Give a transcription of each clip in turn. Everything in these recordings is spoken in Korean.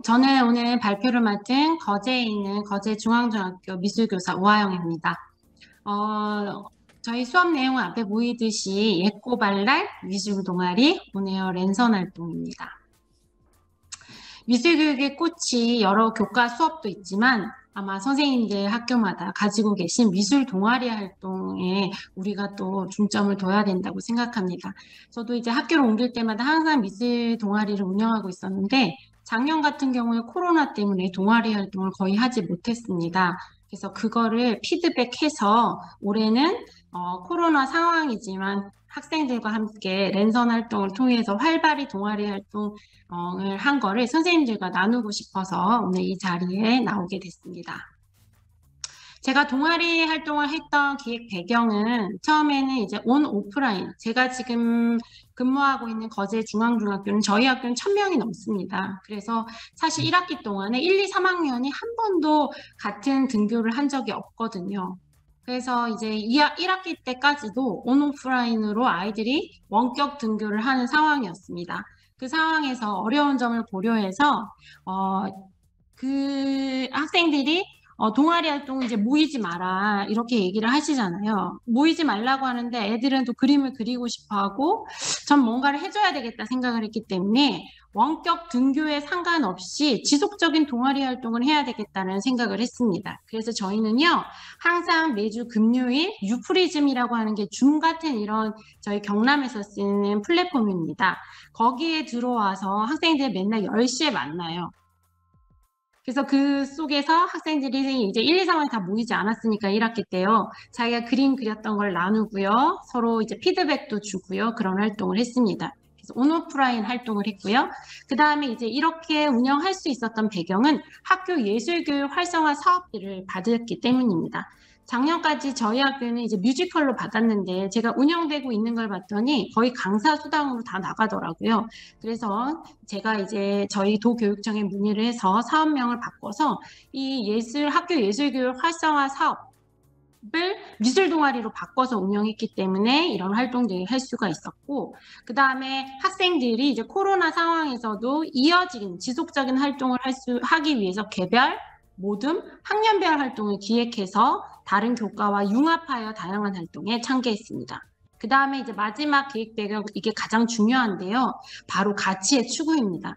저는 오늘 발표를 맡은 거제에 있는 거제중앙중학교 미술교사 우하영입니다. 저희 수업 내용은 앞에 보이듯이 예꼬발랄, 미술동아리, 온에어 랜선 활동입니다. 미술교육의 꽃이 여러 교과 수업도 있지만 아마 선생님들 학교마다 가지고 계신 미술 동아리 활동에 우리가 또 중점을 둬야 된다고 생각합니다. 저도 이제 학교를 옮길 때마다 항상 미술 동아리를 운영하고 있었는데 작년 같은 경우에 코로나 때문에 동아리 활동을 거의 하지 못했습니다. 그래서 그거를 피드백해서 올해는 코로나 상황이지만 학생들과 함께 랜선 활동을 통해서 활발히 동아리 활동을 한 거를 선생님들과 나누고 싶어서 오늘 이 자리에 나오게 됐습니다. 제가 동아리 활동을 했던 기획 배경은 처음에는 이제 온 오프라인, 제가 지금 근무하고 있는 거제중앙중학교는 저희 학교는 1000명이 넘습니다. 그래서 사실 1학기 동안에 1, 2, 3학년이 한 번도 같은 등교를 한 적이 없거든요. 그래서 이제 1학기 때까지도 온 오프라인으로 아이들이 원격 등교를 하는 상황이었습니다. 그 상황에서 어려운 점을 고려해서 그 학생들이 동아리 활동 이제 모이지 마라 이렇게 얘기를 하시잖아요. 모이지 말라고 하는데 애들은 또 그림을 그리고 싶어하고 전 뭔가를 해줘야 되겠다 생각을 했기 때문에 원격 등교에 상관없이 지속적인 동아리 활동을 해야 되겠다는 생각을 했습니다. 그래서 저희는요 항상 매주 금요일 유프리즘이라고 하는 게 줌 같은 이런 저희 경남에서 쓰는 플랫폼입니다. 거기에 들어와서 학생들 맨날 10시에 만나요. 그래서 그 속에서 학생들이 이제 1, 2, 3학년 다 모이지 않았으니까 1학기 때요. 자기가 그림 그렸던 걸 나누고요. 서로 이제 피드백도 주고요. 그런 활동을 했습니다. 그래서 온오프라인 활동을 했고요. 그 다음에 이제 이렇게 운영할 수 있었던 배경은 학교 예술교육 활성화 사업비를 받았기 때문입니다. 작년까지 저희 학교는 이제 뮤지컬로 받았는데 제가 운영되고 있는 걸 봤더니 거의 강사 수당으로 다 나가더라고요. 그래서 제가 이제 저희 도교육청에 문의를 해서 사업명을 바꿔서 이 학교 예술교육 활성화 사업을 미술 동아리로 바꿔서 운영했기 때문에 이런 활동들을 할 수가 있었고, 그 다음에 학생들이 이제 코로나 상황에서도 이어진 지속적인 활동을 하기 위해서 개별, 모듬, 학년별 활동을 기획해서 다른 교과와 융합하여 다양한 활동에 참가했습니다. 그 다음에 이제 마지막 계획 배경, 이게 가장 중요한데요. 바로 가치의 추구입니다.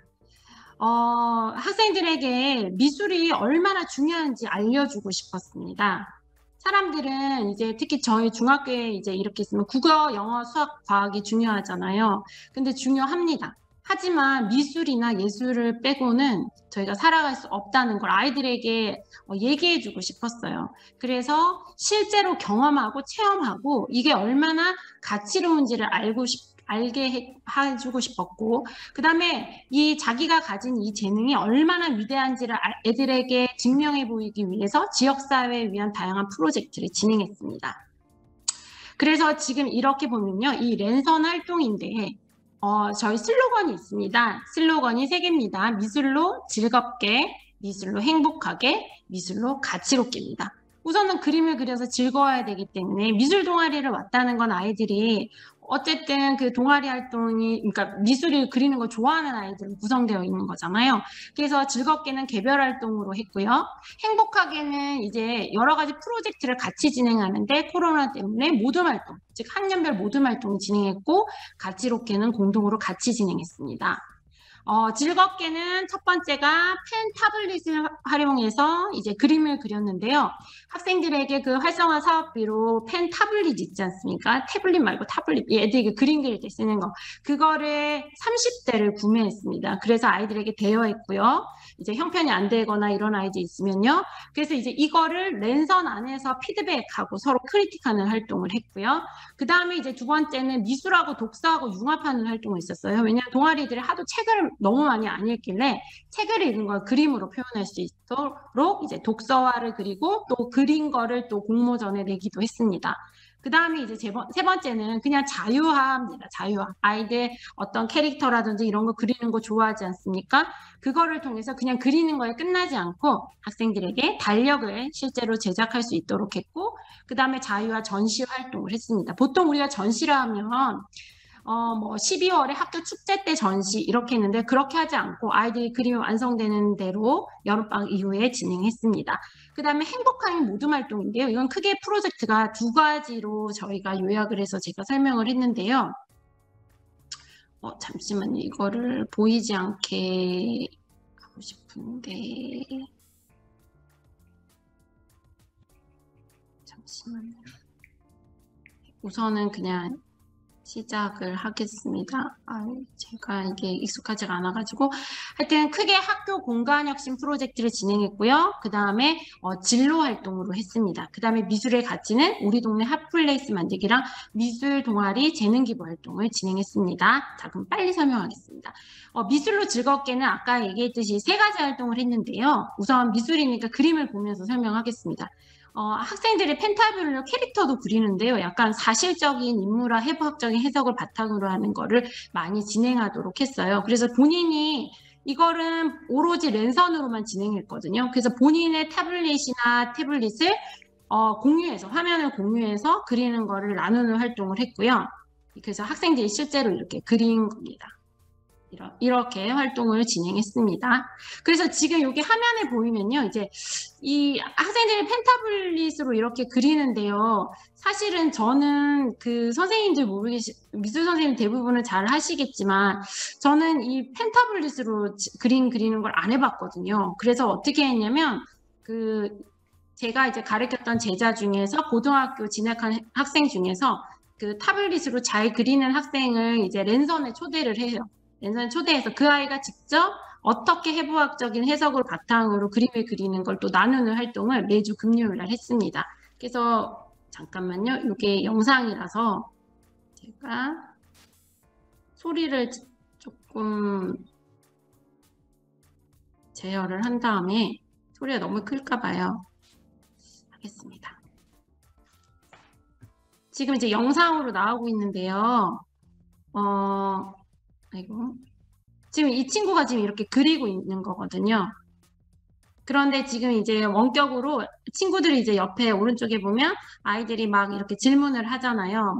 학생들에게 미술이 얼마나 중요한지 알려주고 싶었습니다. 사람들은 이제 특히 저희 중학교에 이제 이렇게 있으면 국어, 영어, 수학, 과학이 중요하잖아요. 근데 중요합니다. 하지만 미술이나 예술을 빼고는 저희가 살아갈 수 없다는 걸 아이들에게 얘기해주고 싶었어요. 그래서 실제로 경험하고 체험하고 이게 얼마나 가치로운지를 알게 해주고 싶었고, 그 다음에 이 자기가 가진 이 재능이 얼마나 위대한지를 애들에게 증명해 보이기 위해서 지역사회에 위한 다양한 프로젝트를 진행했습니다. 그래서 지금 이렇게 보면요, 이 랜선 활동인데 저희 슬로건이 있습니다. 슬로건이 3개입니다. 미술로 즐겁게, 미술로 행복하게, 미술로 가치롭게입니다. 우선은 그림을 그려서 즐거워야 되기 때문에 미술 동아리를 왔다는 건 아이들이 어쨌든 그 동아리 활동이, 그러니까 미술을 그리는 걸 좋아하는 아이들로 구성되어 있는 거잖아요. 그래서 즐겁게는 개별 활동으로 했고요. 행복하게는 이제 여러 가지 프로젝트를 같이 진행하는데 코로나 때문에 모듬 활동, 즉 학년별 모듬 활동을 진행했고, 가치롭게는 공동으로 같이 진행했습니다. 즐겁게는 첫 번째가 펜 타블릿을 활용해서 이제 그림을 그렸는데요. 학생들에게 그 활성화 사업비로 펜 타블릿 있지 않습니까? 태블릿 말고 타블릿, 애들이 그림 그릴 때 쓰는 거. 그거를 30대를 구매했습니다. 그래서 아이들에게 대여했고요. 이제 형편이 안 되거나 이런 아이들 있으면요. 그래서 이제 이거를 랜선 안에서 피드백하고 서로 크리틱하는 활동을 했고요. 그 다음에 이제 두 번째는 미술하고 독서하고 융합하는 활동을 있었어요. 왜냐하면 동아리들이 하도 책을 너무 많이 안 읽길래 책을 읽은 걸 그림으로 표현할 수 있도록 이제 독서화를 그리고 또 그린 거를 또 공모전에 내기도 했습니다. 그 다음에 이제 세 번째는 그냥 자유화입니다. 자유화. 아이들 어떤 캐릭터라든지 이런 거 그리는 거 좋아하지 않습니까? 그거를 통해서 그냥 그리는 거에 끝나지 않고 학생들에게 달력을 실제로 제작할 수 있도록 했고, 그 다음에 자유화 전시 활동을 했습니다. 보통 우리가 전시를 하면 뭐 12월에 학교 축제 때 전시 이렇게 했는데 그렇게 하지 않고 아이들이 그림이 완성되는 대로 여름방학 이후에 진행했습니다. 그 다음에 행복함이 모둠 활동인데요. 이건 크게 프로젝트가 두 가지로 저희가 요약을 해서 제가 설명을 했는데요. 잠시만요. 이거를 보이지 않게 하고 싶은데 잠시만요. 우선은 그냥 시작을 하겠습니다. 제가 이게 익숙하지가 않아가지고 하여튼 크게 학교 공간혁신 프로젝트를 진행했고요. 그 다음에 진로 활동으로 했습니다. 그 다음에 미술의 가치는 우리 동네 핫플레이스 만들기랑 미술 동아리 재능 기부 활동을 진행했습니다. 자, 그럼 빨리 설명하겠습니다. 미술로 즐겁게는 아까 얘기했듯이 세 가지 활동을 했는데요. 우선 미술이니까 그림을 보면서 설명하겠습니다. 학생들이 펜타빌로 캐릭터도 그리는데요. 약간 사실적인 인물화 해부학적인 해석을 바탕으로 하는 거를 많이 진행하도록 했어요. 그래서 본인이 이거는 오로지 랜선으로만 진행했거든요. 그래서 본인의 태블릿을 공유해서 화면을 공유해서 그리는 거를 나누는 활동을 했고요. 그래서 학생들이 실제로 이렇게 그린 겁니다. 이렇게 활동을 진행했습니다. 그래서 지금 여기 화면에 보이면요. 이제 이 학생들이 펜타블릿으로 이렇게 그리는데요. 사실은 저는 그 선생님들 미술 선생님 대부분은 잘 하시겠지만 저는 이 펜타블릿으로 그리는 걸 안 해봤거든요. 그래서 어떻게 했냐면 제가 이제 가르쳤던 제자 중에서 고등학교 진학한 학생 중에서 그 타블릿으로 잘 그리는 학생을 이제 랜선에 초대를 해요. 랜선에 초대해서 그 아이가 직접 어떻게 해부학적인 해석을 바탕으로 그림을 그리는 걸 또 나누는 활동을 매주 금요일 날 했습니다. 그래서 잠깐만요. 이게 영상이라서 제가 소리를 조금 제어를 한 다음에 소리가 너무 클까 봐요. 하겠습니다. 지금 이제 영상으로 나오고 있는데요. 아이고. 지금 이 친구가 지금 이렇게 그리고 있는 거거든요. 그런데 지금 이제 원격으로 친구들이 이제 옆에 오른쪽에 보면 아이들이 막 이렇게 질문을 하잖아요.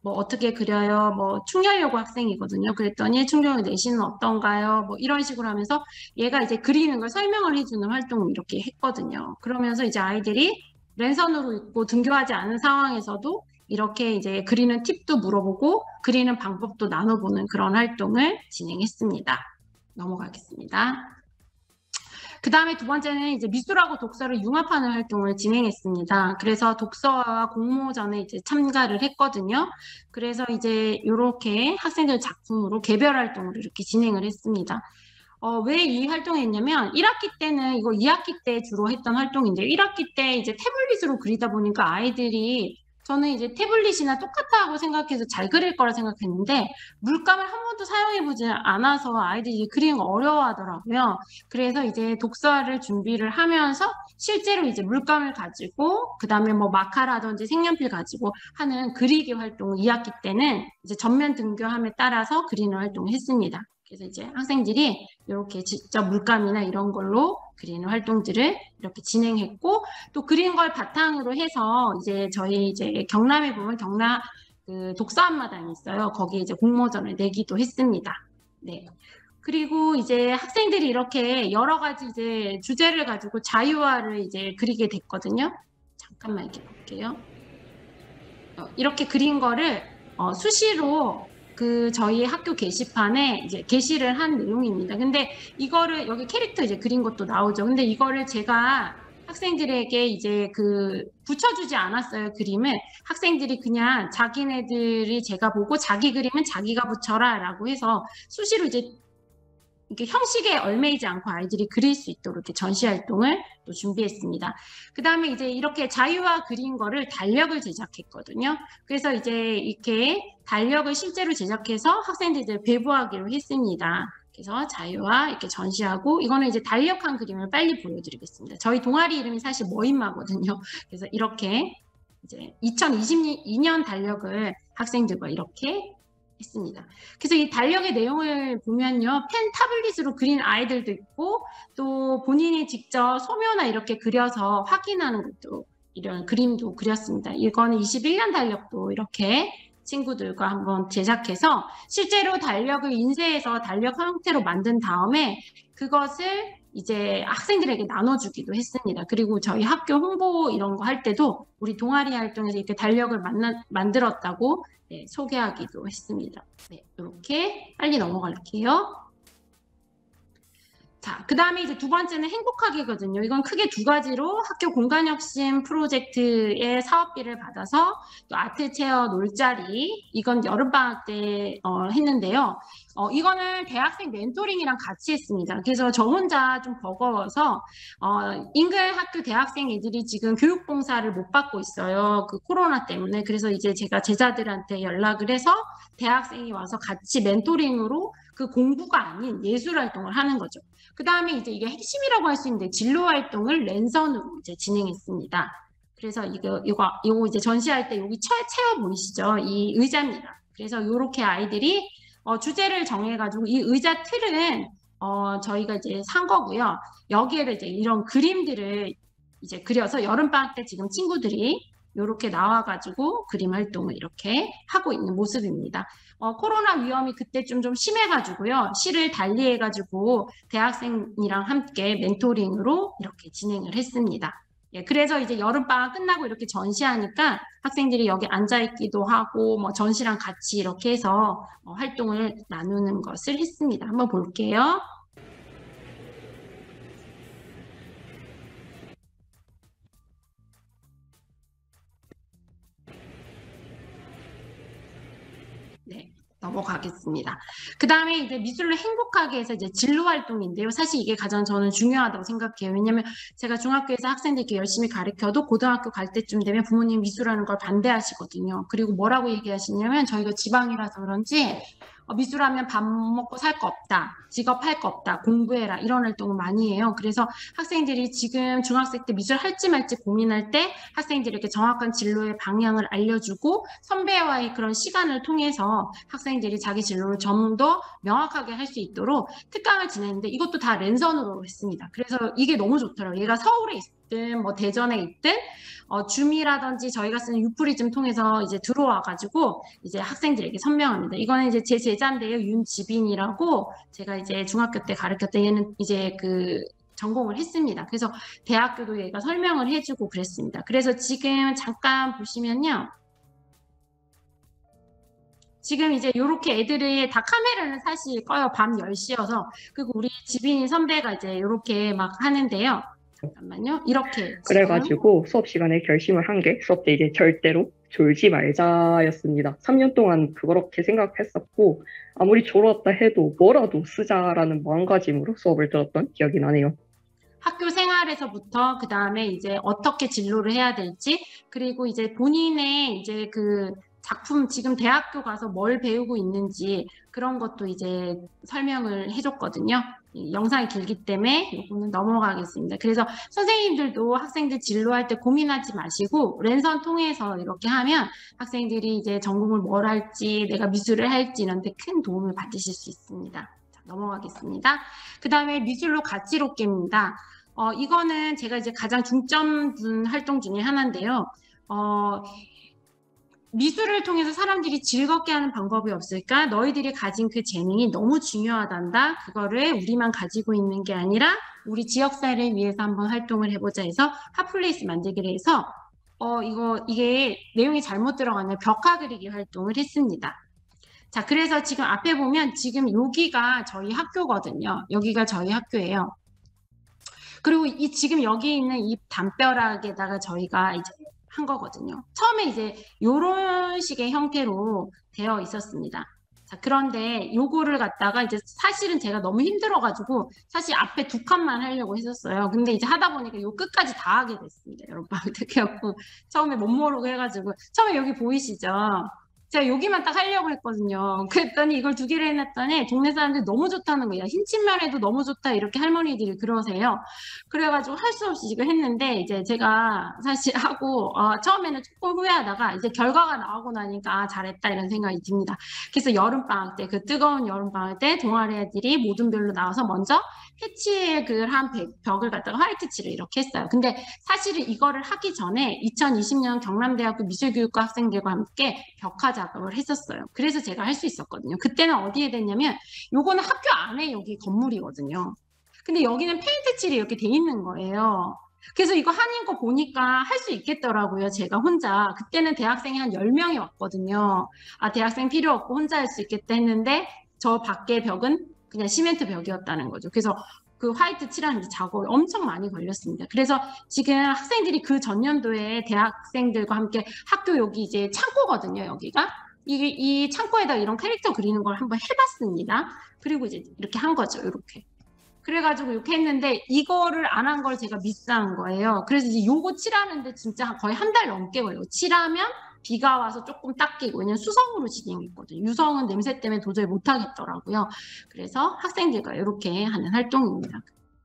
뭐 어떻게 그려요? 뭐 충렬여고 학생이거든요. 그랬더니 충렬 내신은 어떤가요? 뭐 이런 식으로 하면서 얘가 이제 그리는 걸 설명을 해주는 활동을 이렇게 했거든요. 그러면서 이제 아이들이 랜선으로 있고 등교하지 않은 상황에서도 이렇게 이제 그리는 팁도 물어보고 그리는 방법도 나눠보는 그런 활동을 진행했습니다. 넘어가겠습니다. 그 다음에 두 번째는 이제 미술하고 독서를 융합하는 활동을 진행했습니다. 그래서 독서와 공모전에 이제 참가를 했거든요. 그래서 이제 이렇게 학생들 작품으로 개별 활동을 이렇게 진행을 했습니다. 왜 이 활동을 했냐면 1학기 때는 이거 2학기 때 주로 했던 활동인데요. 1학기 때 이제 태블릿으로 그리다 보니까 아이들이 저는 이제 태블릿이나 똑같다고 생각해서 잘 그릴 거라 생각했는데 물감을 한 번도 사용해보지 않아서 아이들이 그리는 거 어려워하더라고요. 그래서 이제 독서를 준비를 하면서 실제로 이제 물감을 가지고 그 다음에 뭐 마카라든지 색연필 가지고 하는 그리기 활동을 2학기 때는 이제 전면 등교함에 따라서 그리는 활동을 했습니다. 그래서 이제 학생들이 이렇게 직접 물감이나 이런 걸로 그리는 활동들을 이렇게 진행했고 또 그린 걸 바탕으로 해서 이제 저희 이제 경남에 보면 경남 그 독서 한마당이 있어요. 거기에 이제 공모전을 내기도 했습니다. 네. 그리고 이제 학생들이 이렇게 여러 가지 이제 주제를 가지고 자유화를 이제 그리게 됐거든요. 잠깐만 이렇게 볼게요. 이렇게 그린 거를 수시로 저희 학교 게시판에 이제 게시를 한 내용입니다. 근데 이거를 여기 캐릭터 이제 그린 것도 나오죠. 근데 이거를 제가 학생들에게 이제 붙여주지 않았어요. 그림을. 학생들이 그냥 자기네들이 제가 보고 자기 그림은 자기가 붙여라 라고 해서 수시로 이제 이렇게 형식에 얽매이지 않고 아이들이 그릴 수 있도록 이렇게 전시 활동을 또 준비했습니다. 그 다음에 이제 이렇게 자유화 그린 거를 달력을 제작했거든요. 그래서 이제 이렇게 달력을 실제로 제작해서 학생들을 배부하기로 했습니다. 그래서 자유화 이렇게 전시하고 이거는 이제 달력한 그림을 빨리 보여드리겠습니다. 저희 동아리 이름이 사실 머인마거든요. 그래서 이렇게 이제 2022년 달력을 학생들과 이렇게 했습니다. 그래서 이 달력의 내용을 보면요. 펜 타블릿으로 그린 아이들도 있고 또 본인이 직접 소묘나 이렇게 그려서 확인하는 것도 이런 그림도 그렸습니다. 이거는 21년 달력도 이렇게 친구들과 한번 제작해서 실제로 달력을 인쇄해서 달력 형태로 만든 다음에 그것을 이제 학생들에게 나눠주기도 했습니다. 그리고 저희 학교 홍보 이런 거 할 때도 우리 동아리 활동에서 이렇게 달력을 만들었다고 네, 소개하기도 했습니다. 네, 이렇게 빨리 넘어갈게요. 자, 그 다음에 이제 두 번째는 행복하게거든요. 이건 크게 두 가지로 학교 공간혁신 프로젝트의 사업비를 받아서 또 아트 체어 놀자리 이건 여름방학 때 했는데요. 이거는 대학생 멘토링이랑 같이 했습니다. 그래서 저 혼자 좀 버거워서 인근 학교 대학생 애들이 지금 교육봉사를 못 받고 있어요. 그 코로나 때문에. 그래서 이제 제가 제자들한테 연락을 해서 대학생이 와서 같이 멘토링으로 그 공부가 아닌 예술 활동을 하는 거죠. 그 다음에 이제 이게 핵심이라고 할 수 있는데 진로 활동을 랜선으로 이제 진행했습니다. 그래서 이거 이제 전시할 때 여기 체어 보이시죠? 이 의자입니다. 그래서 이렇게 아이들이 주제를 정해가지고 이 의자 틀은 저희가 이제 산 거고요. 여기에를 이제 이런 그림들을 이제 그려서 여름방학 때 지금 친구들이 이렇게 나와가지고 그림 활동을 이렇게 하고 있는 모습입니다. 코로나 위험이 그때 좀 심해가지고요. 시를 달리해가지고 대학생이랑 함께 멘토링으로 이렇게 진행을 했습니다. 예, 그래서 이제 여름방학 끝나고 이렇게 전시하니까 학생들이 여기 앉아있기도 하고 뭐 전시랑 같이 이렇게 해서 활동을 나누는 것을 했습니다. 한번 볼게요. 네, 넘어가겠습니다. 그 다음에 이제 미술을 행복하게 해서 이제 진로 활동인데요. 사실 이게 가장 저는 중요하다고 생각해요. 왜냐면 제가 중학교에서 학생들께 열심히 가르쳐도 고등학교 갈 때쯤 되면 부모님 미술하는 걸 반대하시거든요. 그리고 뭐라고 얘기하시냐면 저희가 지방이라서 그런지 미술하면 밥 먹고 살 거 없다. 직업할 거 없다. 공부해라. 이런 활동을 많이 해요. 그래서 학생들이 지금 중학생 때 미술 할지 말지 고민할 때 학생들에게 정확한 진로의 방향을 알려주고 선배와의 그런 시간을 통해서 학생들이 자기 진로를 좀 더 명확하게 할 수 있도록 특강을 진행했는데 이것도 다 랜선으로 했습니다. 그래서 이게 너무 좋더라고요. 얘가 서울에 있든 뭐 대전에 있든 줌이라든지 저희가 쓰는 유프리즘 통해서 이제 들어와가지고 이제 학생들에게 설명합니다. 이거는 이제 제 제자인데요. 윤지빈이라고 제가 이제 중학교 때 가르쳤던 얘는 이제 그 전공을 했습니다. 그래서 대학교도 얘가 설명을 해주고 그랬습니다. 그래서 지금 잠깐 보시면요. 지금 이제 이렇게 애들이 다 카메라는 사실 꺼요. 밤 10시여서. 그리고 우리 지빈이 선배가 이제 이렇게 막 하는데요. 잠깐만요. 이렇게. 그래가지고 수업 시간에 결심을 한 게 수업 때 이제 절대로 졸지 말자였습니다. 3년 동안 그렇게 생각했었고 아무리 졸았다 해도 뭐라도 쓰자라는 마음가짐으로 수업을 들었던 기억이 나네요. 학교 생활에서부터 그 다음에 이제 어떻게 진로를 해야 될지 그리고 이제 본인의 이제 그 작품 지금 대학교 가서 뭘 배우고 있는지 그런 것도 이제 설명을 해줬거든요. 영상이 길기 때문에 이거는 넘어가겠습니다. 그래서 선생님들도 학생들 진로할 때 고민하지 마시고 랜선 통해서 이렇게 하면 학생들이 이제 전공을 뭘 할지 내가 미술을 할지 이런 데 큰 도움을 받으실 수 있습니다. 자, 넘어가겠습니다. 그 다음에 미술로 가치롭게입니다. 이거는 제가 이제 가장 중점 둔 활동 중에 하나인데요. 미술을 통해서 사람들이 즐겁게 하는 방법이 없을까? 너희들이 가진 그 재능이 너무 중요하단다. 그거를 우리만 가지고 있는 게 아니라 우리 지역사회를 위해서 한번 활동을 해보자 해서 핫플레이스 만들기를 해서 이게 내용이 잘못 들어가는 벽화 그리기 활동을 했습니다. 자, 그래서 지금 앞에 보면 지금 여기가 저희 학교거든요. 여기가 저희 학교예요. 그리고 지금 여기 있는 이 담벼락에다가 저희가 이제 한 거거든요. 처음에 이제 이런 식의 형태로 되어 있었습니다. 자, 그런데 요거를 갖다가 이제 사실은 제가 너무 힘들어가지고 사실 앞에 두 칸만 하려고 했었어요. 근데 이제 하다 보니까 요 끝까지 다 하게 됐습니다. 여러분 어떻게 해갖고 처음에 못 모르고 해가지고 처음에 여기 보이시죠? 제가 여기만 딱 하려고 했거든요. 그랬더니 이걸 두 개를 해놨더니 동네 사람들이 너무 좋다는 거예요. 흰 침만 해도 너무 좋다 이렇게 할머니들이 그러세요. 그래가지고 할 수 없이 이거 했는데 이제 제가 사실 하고 처음에는 조금 후회하다가 이제 결과가 나오고 나니까 아, 잘했다 이런 생각이 듭니다. 그래서 여름방학 때 그 뜨거운 여름방학 때 동아리 애들이 모든 별로 나와서 먼저 패치를 한 벽을 갖다가 화이트 칠을 이렇게 했어요. 근데 사실은 이거를 하기 전에 2020년 경남대학교 미술교육과 학생들과 함께 벽화 작업을 했었어요. 그래서 제가 할 수 있었거든요. 그때는 어디에 됐냐면 요거는 학교 안에 여기 건물이거든요. 근데 여기는 페인트 칠이 이렇게 돼 있는 거예요. 그래서 이거 한인 거 보니까 할 수 있겠더라고요. 제가 혼자. 그때는 대학생이 한 10명이 왔거든요. 아, 대학생 필요 없고 혼자 할 수 있겠다 했는데 저 밖에 벽은 그냥 시멘트 벽이었다는 거죠. 그래서 그 화이트 칠하는 작업이 엄청 많이 걸렸습니다. 그래서 지금 학생들이 그 전년도에 대학생들과 함께 학교 여기 이제 창고거든요, 여기가. 이 창고에다 이런 캐릭터 그리는 걸 한번 해봤습니다. 그리고 이제 이렇게 한 거죠, 이렇게. 그래가지고 이렇게 했는데 이거를 안 한 걸 제가 미스한 거예요. 그래서 이제 요거 칠하는데 진짜 거의 한 달 넘게 걸려요. 칠하면 비가 와서 조금 닦이고, 왜냐면 수성으로 진행했거든요. 유성은 냄새 때문에 도저히 못하겠더라고요. 그래서 학생들과 이렇게 하는 활동입니다.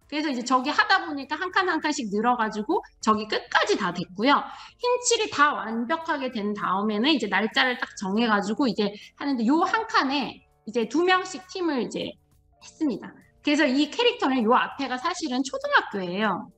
그래서 이제 저기 하다 보니까 한 칸 한 칸씩 늘어가지고 저기 끝까지 다 됐고요. 흰 칠이 다 완벽하게 된 다음에는 이제 날짜를 딱 정해가지고 이제 하는데 요 한 칸에 이제 2명씩 팀을 이제 했습니다. 그래서 이 캐릭터는 요 앞에가 사실은 초등학교예요.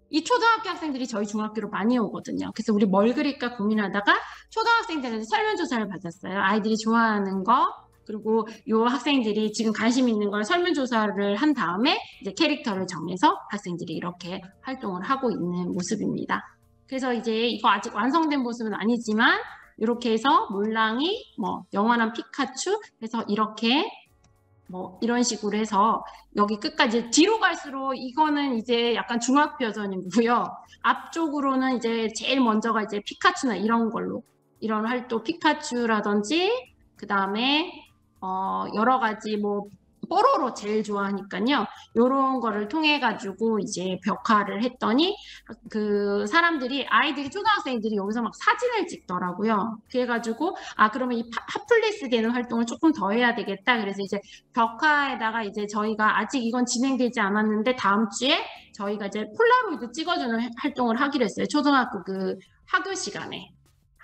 이 초등학교 학생들이 저희 중학교로 많이 오거든요. 그래서 우리 뭘 그릴까 고민하다가 초등학생들한테 설문조사를 받았어요. 아이들이 좋아하는 거, 그리고 요 학생들이 지금 관심 있는 걸 설문조사를 한 다음에 이제 캐릭터를 정해서 학생들이 이렇게 활동을 하고 있는 모습입니다. 그래서 이제 이거 아직 완성된 모습은 아니지만 이렇게 해서 몰랑이, 뭐 영원한 피카츄, 그래서 이렇게 뭐 이런 식으로 해서 여기 끝까지 뒤로 갈수록 이거는 이제 약간 중학 버전이고요. 앞쪽으로는 이제 제일 먼저가 이제 피카츄나 이런 걸로 이런 활동 피카츄라든지 그 다음에 여러 가지 뭐 뽀로로 제일 좋아하니까요. 요런 거를 통해 가지고 이제 벽화를 했더니 그 사람들이 아이들이 초등학생들이 여기서 막 사진을 찍더라고요. 그래가지고 아 그러면 이 핫플레이스 되는 활동을 조금 더 해야 되겠다. 그래서 이제 벽화에다가 이제 저희가 아직 이건 진행되지 않았는데 다음 주에 저희가 이제 폴라로이드 찍어주는 활동을 하기로 했어요. 초등학교 그 학교 시간에.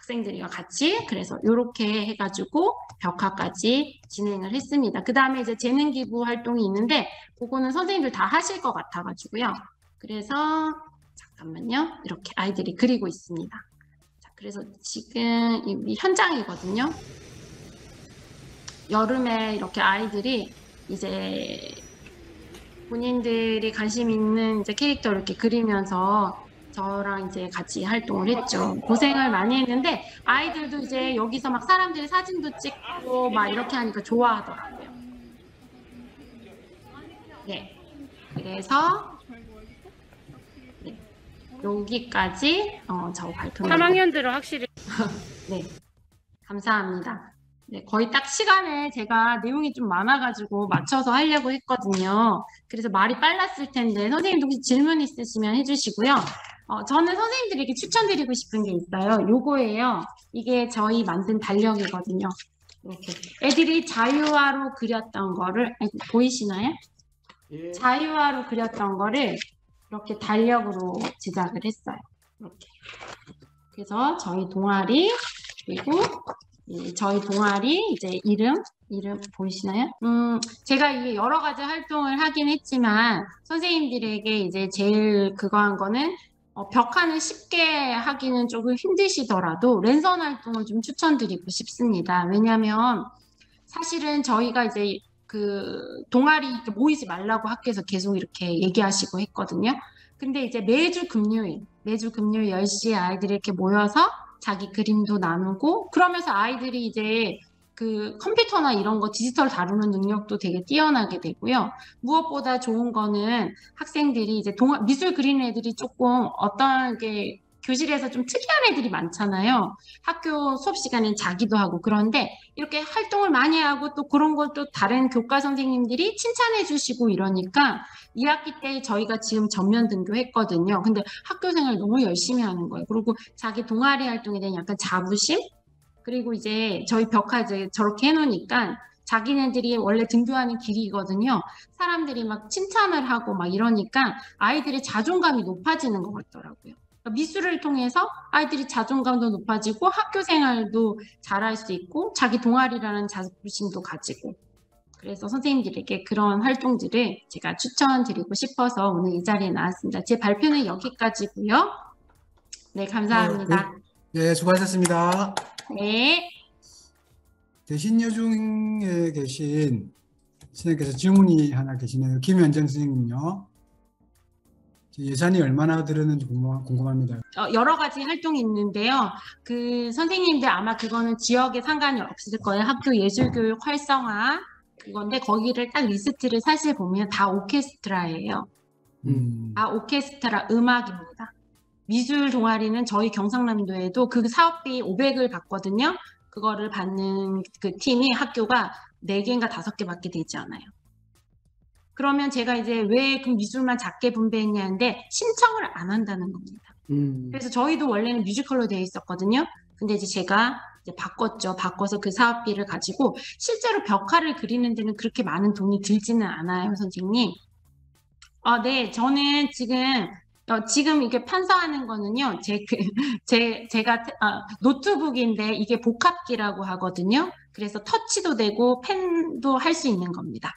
학생들이랑 같이 그래서 이렇게 해가지고 벽화까지 진행을 했습니다. 그 다음에 이제 재능 기부 활동이 있는데 그거는 선생님들 다 하실 것 같아가지고요. 그래서 잠깐만요. 이렇게 아이들이 그리고 있습니다. 자, 그래서 지금 이 현장이거든요. 여름에 이렇게 아이들이 이제 본인들이 관심 있는 이제 캐릭터 이렇게 그리면서 저랑 이제 같이 활동을 했죠. 고생을 많이 했는데 아이들도 이제 여기서 막 사람들이 사진도 찍고 막 이렇게 하니까 좋아하더라고요. 네. 그래서 네. 여기까지 저 발표. 3학년들은 확실히 네. 감사합니다. 네, 거의 딱 시간에 제가 내용이 좀 많아가지고 맞춰서 하려고 했거든요. 그래서 말이 빨랐을 텐데 선생님도 혹시 질문 있으시면 해주시고요. 저는 선생님들에게 추천드리고 싶은 게 있어요. 요거예요. 이게 저희 만든 달력이거든요. 이렇게 애들이 자유화로 그렸던 거를 보이시나요? 예. 자유화로 그렸던 거를 이렇게 달력으로 제작을 했어요. 이렇게. 그래서 저희 동아리 그리고 저희 동아리 이제 이름 보이시나요? 제가 이게 여러 가지 활동을 하긴 했지만 선생님들에게 이제 제일 그거 한 거는 벽화는 쉽게 하기는 조금 힘드시더라도 랜선 활동을 좀 추천드리고 싶습니다. 왜냐하면 사실은 저희가 이제 그 동아리 모이지 말라고 학교에서 계속 이렇게 얘기하시고 했거든요. 근데 이제 매주 금요일 10시에 아이들이 이렇게 모여서 자기 그림도 나누고 그러면서 아이들이 이제 그 컴퓨터나 이런 거 디지털 다루는 능력도 되게 뛰어나게 되고요. 무엇보다 좋은 거는 학생들이 이제 미술 그리는 애들이 조금 어떤 게 교실에서 좀 특이한 애들이 많잖아요. 학교 수업 시간엔 자기도 하고 그런데 이렇게 활동을 많이 하고 또 그런 것도 다른 교과 선생님들이 칭찬해 주시고 이러니까 2학기 때 저희가 지금 전면 등교했거든요. 근데 학교 생활 너무 열심히 하는 거예요. 그리고 자기 동아리 활동에 대한 약간 자부심? 그리고 이제 저희 벽화 이제 저렇게 해놓으니까 자기네들이 원래 등교하는 길이거든요. 사람들이 막 칭찬을 하고 막 이러니까 아이들의 자존감이 높아지는 것 같더라고요. 그러니까 미술을 통해서 아이들이 자존감도 높아지고 학교 생활도 잘할 수 있고 자기 동아리라는 자부심도 가지고 그래서 선생님들에게 그런 활동들을 제가 추천드리고 싶어서 오늘 이 자리에 나왔습니다. 제 발표는 여기까지고요. 네, 감사합니다. 네, 수고하셨습니다. 네. 대신여중에 계신 선생님께서 질문이 하나 계시네요. 김현정 선생님요. 예산이 얼마나 들었는지 궁금합니다. 여러 가지 활동이 있는데요. 그 선생님들 아마 그거는 지역에 상관이 없을 거예요. 학교 예술교육 활성화 그건데 거기를 딱 리스트를 사실 보면 다 오케스트라예요. 다 오케스트라 음악입니다. 미술 동아리는 저희 경상남도에도 그 사업비 500을 받거든요. 그거를 받는 그 팀이 학교가 4개인가 5개밖에 되지 않아요. 그러면 제가 이제 왜 그 미술만 작게 분배했냐는데 신청을 안 한다는 겁니다. 그래서 저희도 원래는 뮤지컬로 되어 있었거든요. 근데 이제 제가 이제 바꿨죠. 바꿔서 그 사업비를 가지고 실제로 벽화를 그리는 데는 그렇게 많은 돈이 들지는 않아요, 선생님. 네, 저는 지금 이게 판서하는 거는요, 제가 노트북인데 이게 복합기라고 하거든요. 그래서 터치도 되고 펜도 할 수 있는 겁니다.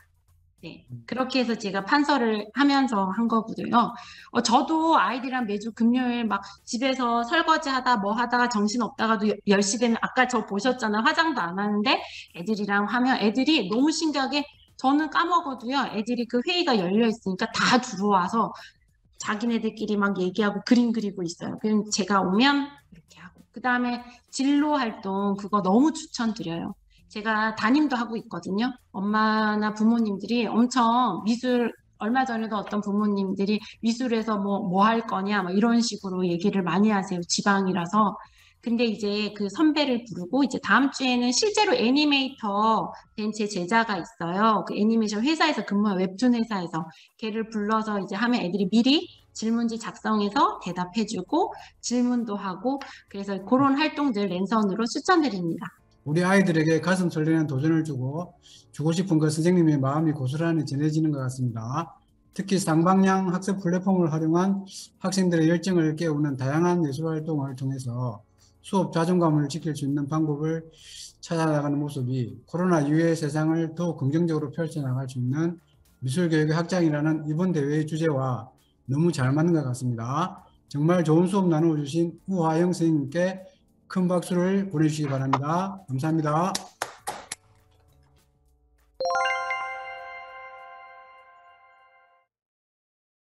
네, 그렇게 해서 제가 판서를 하면서 한 거고요. 저도 아이들이랑 매주 금요일 막 집에서 설거지 하다 뭐 하다가 정신 없다가도 10시 되면 아까 저 보셨잖아요. 화장도 안 하는데 애들이랑 하면 애들이 너무 신기하게 저는 까먹어도요. 애들이 그 회의가 열려 있으니까 다 들어와서 자기네들끼리 막 얘기하고 그림 그리고 있어요. 그럼 제가 오면 이렇게 하고. 그 다음에 진로 활동 그거 너무 추천드려요. 제가 담임도 하고 있거든요. 엄마나 부모님들이 엄청 얼마 전에도 어떤 부모님들이 미술에서 뭐 할 거냐, 막 이런 식으로 얘기를 많이 하세요. 지방이라서. 근데 이제 그 선배를 부르고 이제 다음 주에는 실제로 애니메이터 된 제 제자가 있어요. 그 애니메이션 회사에서 근무한 웹툰 회사에서 걔를 불러서 이제 하면 애들이 미리 질문지 작성해서 대답해주고 질문도 하고 그래서 그런 활동들 랜선으로 추천드립니다. 우리 아이들에게 가슴 설레는 도전을 주고 싶은 것 선생님의 마음이 고스란히 전해지는 것 같습니다. 특히 쌍방향 학습 플랫폼을 활용한 학생들의 열정을 깨우는 다양한 예술활동을 통해서 수업 자존감을 지킬 수 있는 방법을 찾아나가는 모습이 코로나 이후의 세상을 더욱 긍정적으로 펼쳐나갈 수 있는 미술교육의 확장이라는 이번 대회의 주제와 너무 잘 맞는 것 같습니다. 정말 좋은 수업 나누어주신 우화영 선생님께 큰 박수를 보내주시기 바랍니다. 감사합니다.